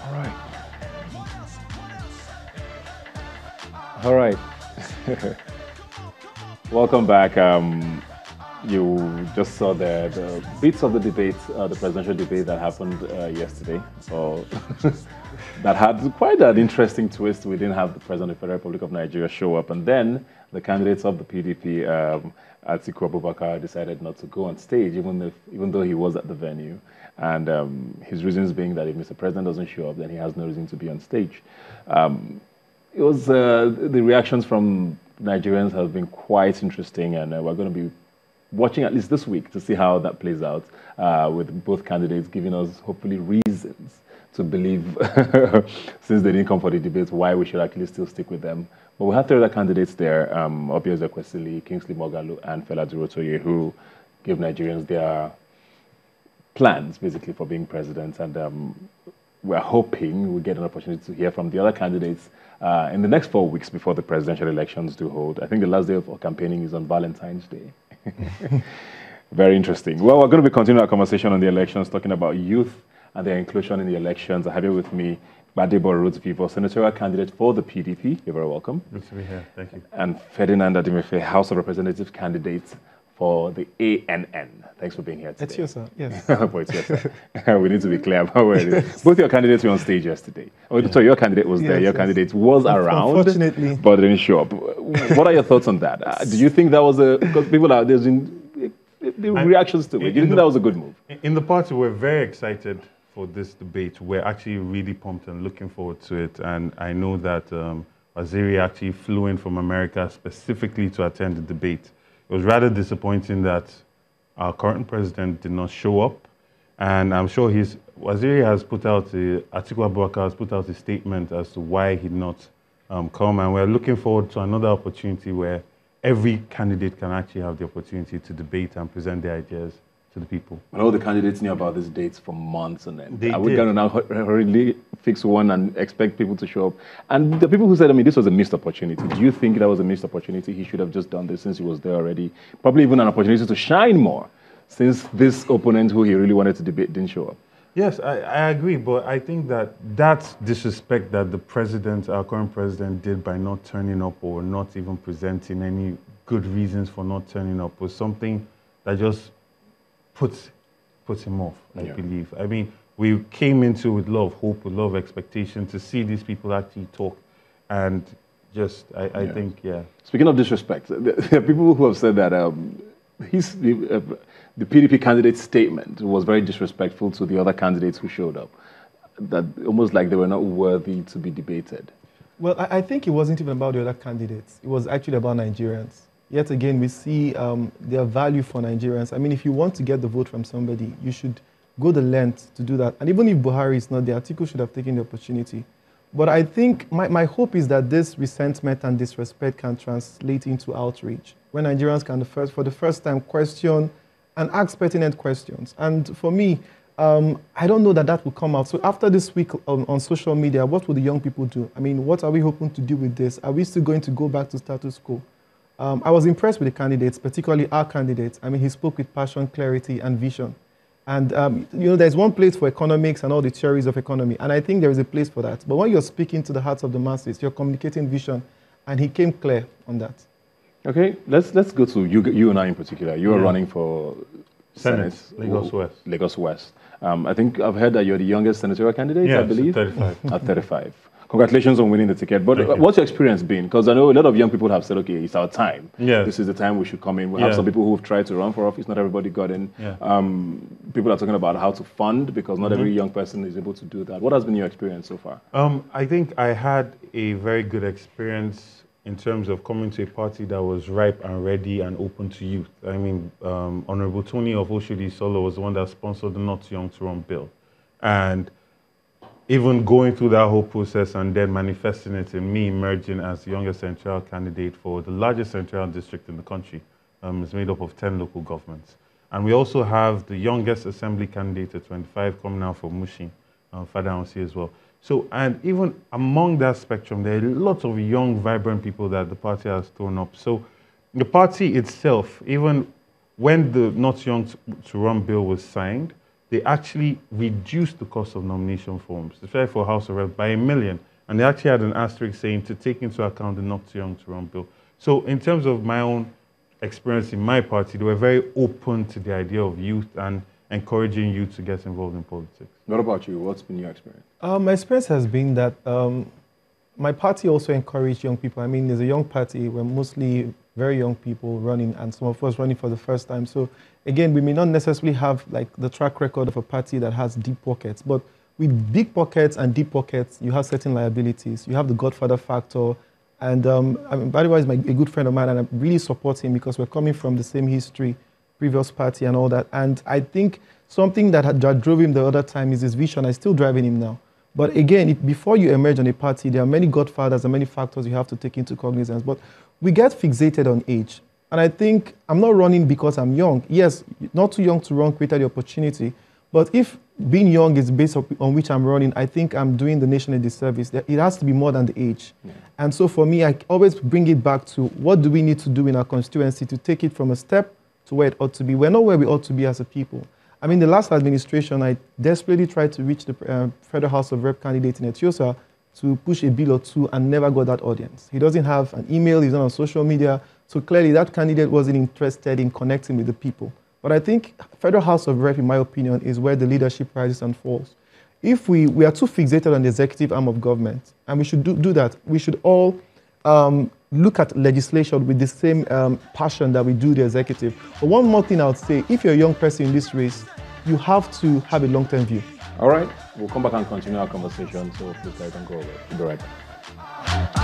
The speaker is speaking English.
All right. All right. Welcome back. You just saw the bits of the debate, the presidential debate that happened yesterday. So that had quite an interesting twist. We didn't have the President of the Federal Republic of Nigeria show up, and then the candidates of the PDP, Atiku Abubakar, decided not to go on stage, even though he was at the venue. And his reasons being that if Mr. President doesn't show up, then he has no reason to be on stage. It was the reactions from Nigerians have been quite interesting, and we're going to be watching at least this week to see how that plays out, with both candidates giving us hopefully reasons to believe, since they didn't come for the debates, why we should actually still stick with them. But we have three other candidates there, Obieze Kwesili, Kingsley Moghalu, and Fela Durotoye, who give Nigerians their plans, basically, for being president. And we're hoping we get an opportunity to hear from the other candidates in the next 4 weeks before the presidential elections do hold. I think the last day of campaigning is on Valentine's Day. Very interesting. Well, we're going to be continuing our conversation on the elections, talking about youth and their inclusion in the elections. I have here with me Gbadebo Rhodes Vivo, senatorial candidate for the PDP. You're very welcome. Good to be here. Thank you. And Ferdinand Adimefe, House of Representatives candidate for the ANN. Thanks for being here today. It's you, sir. Yes. Oh, it's yes, sir. We need to be clear about where it is. Both your candidates were on stage yesterday. Oh, yeah. So your candidate was there. Your candidate was around, unfortunately, but didn't show up. What are your thoughts on that? Do you think that was because people are there's the reactions to it? Do you think that was a good move? In the party, we're very excited for this debate. We're actually really pumped and looking forward to it. And I know that Waziri actually flew in from America specifically to attend the debate. It was rather disappointing that our current president did not show up. And I'm sure Waziri has put out, Atiku Abubakar has put out a statement as to why he did not come. And we're looking forward to another opportunity where every candidate can actually have the opportunity to debate and present their ideas to the people. And all the candidates knew about these dates for months, and then are we going to now hurriedly fix one and expect people to show up? And the people who said, I mean, this was a missed opportunity. Do you think that was a missed opportunity? He should have just done this since he was there already. Probably even an opportunity to shine more, since this opponent who he really wanted to debate didn't show up. Yes, I agree, but I think that disrespect that the president, our current president, did by not turning up or not even presenting any good reasons for not turning up was something that just puts him off, I believe. I mean, we came into with a lot of hope, with a lot of expectation to see these people actually talk, and just, I think. Speaking of disrespect, there are people who have said that the PDP candidate's statement was very disrespectful to the other candidates who showed up, that almost like they were not worthy to be debated. Well, I think it wasn't even about the other candidates. It was actually about Nigerians. Yet again, we see their value for Nigerians. I mean, if you want to get the vote from somebody, you should go the length to do that. And even if Buhari is not there, Atiku should have taken the opportunity. But I think my hope is that this resentment and disrespect can translate into outrage, when Nigerians can, for the first time, question and ask pertinent questions. And for me, I don't know that will come out. So after this week on social media, what will the young people do? I mean, what are we hoping to do with this? Are we still going to go back to status quo? I was impressed with the candidates, particularly our candidates. I mean, he spoke with passion, clarity, and vision. And, there's one place for economics and all the theories of economy, and I think there is a place for that. But when you're speaking to the hearts of the masses, you're communicating vision, and he came clear on that. Okay, let's go to you and I in particular. You are running for Senate, Lagos West. Lagos West. I think I've heard that you're the youngest senatorial candidate, I believe? 35. At 35. Congratulations on winning the ticket. But what's your experience been? Because I know a lot of young people have said, okay, it's our time. Yeah. This is the time we should come in. We have some people who've tried to run for office. Not everybody got in. Yeah. People are talking about how to fund, because not every young person is able to do that. What has been your experience so far? I think I had a very good experience in terms of coming to a party that was ripe and ready and open to youth. I mean, Honorable Tony of Oshodi Solo was the one that sponsored the Not Young to Run bill. And even going through that whole process and then manifesting it in me emerging as the youngest senatorial candidate for the largest senatorial district in the country. It's made up of 10 local governments. And we also have the youngest assembly candidate at 25 coming out from Mushin, Father Ansi as well. So, and even among that spectrum, there are lots of young, vibrant people that the party has thrown up. So the party itself, even when the Not Young to Run bill was signed, they actually reduced the cost of nomination forms, especially for House of Reps, by $1 million. And they actually had an asterisk saying to take into account the not too young to run bill. So in terms of my own experience in my party, they were very open to the idea of youth and encouraging youth to get involved in politics. What about you? What's been your experience? My experience has been that my party also encouraged young people. I mean, there's a young party. We're mostly very young people running, and some of us running for the first time. So again, we may not necessarily have like the track record of a party that has deep pockets, but with big pockets and deep pockets, you have certain liabilities. You have the godfather factor. And I mean, Badiwa is a good friend of mine, and I really support him because we're coming from the same history, previous party and all that. And I think something that drove him the other time is his vision. I'm still driving him now. But again, before you emerge on a party, there are many godfathers and many factors you have to take into cognizance. But we get fixated on age. And I think I'm not running because I'm young. Yes, not too young to run created the opportunity. But if being young is based on which I'm running, I think I'm doing the nation a disservice. It has to be more than the age. Yeah. And so for me, I always bring it back to what do we need to do in our constituency to take it from a step to where it ought to be. We're not where we ought to be as a people. I mean, the last administration, I desperately tried to reach the Federal House of Rep candidate in Ethiopia to push a bill or two and never got that audience. He doesn't have an email, he's not on social media. So clearly that candidate wasn't interested in connecting with the people. But I think Federal House of Rep, in my opinion, is where the leadership rises and falls. If we are too fixated on the executive arm of government, and we should do that, we should all look at legislation with the same passion that we do the executive. But one more thing I would say, if you're a young person in this race, you have to have a long-term view. All right, we'll come back and continue our conversation, so please don't go away. We'll be right back.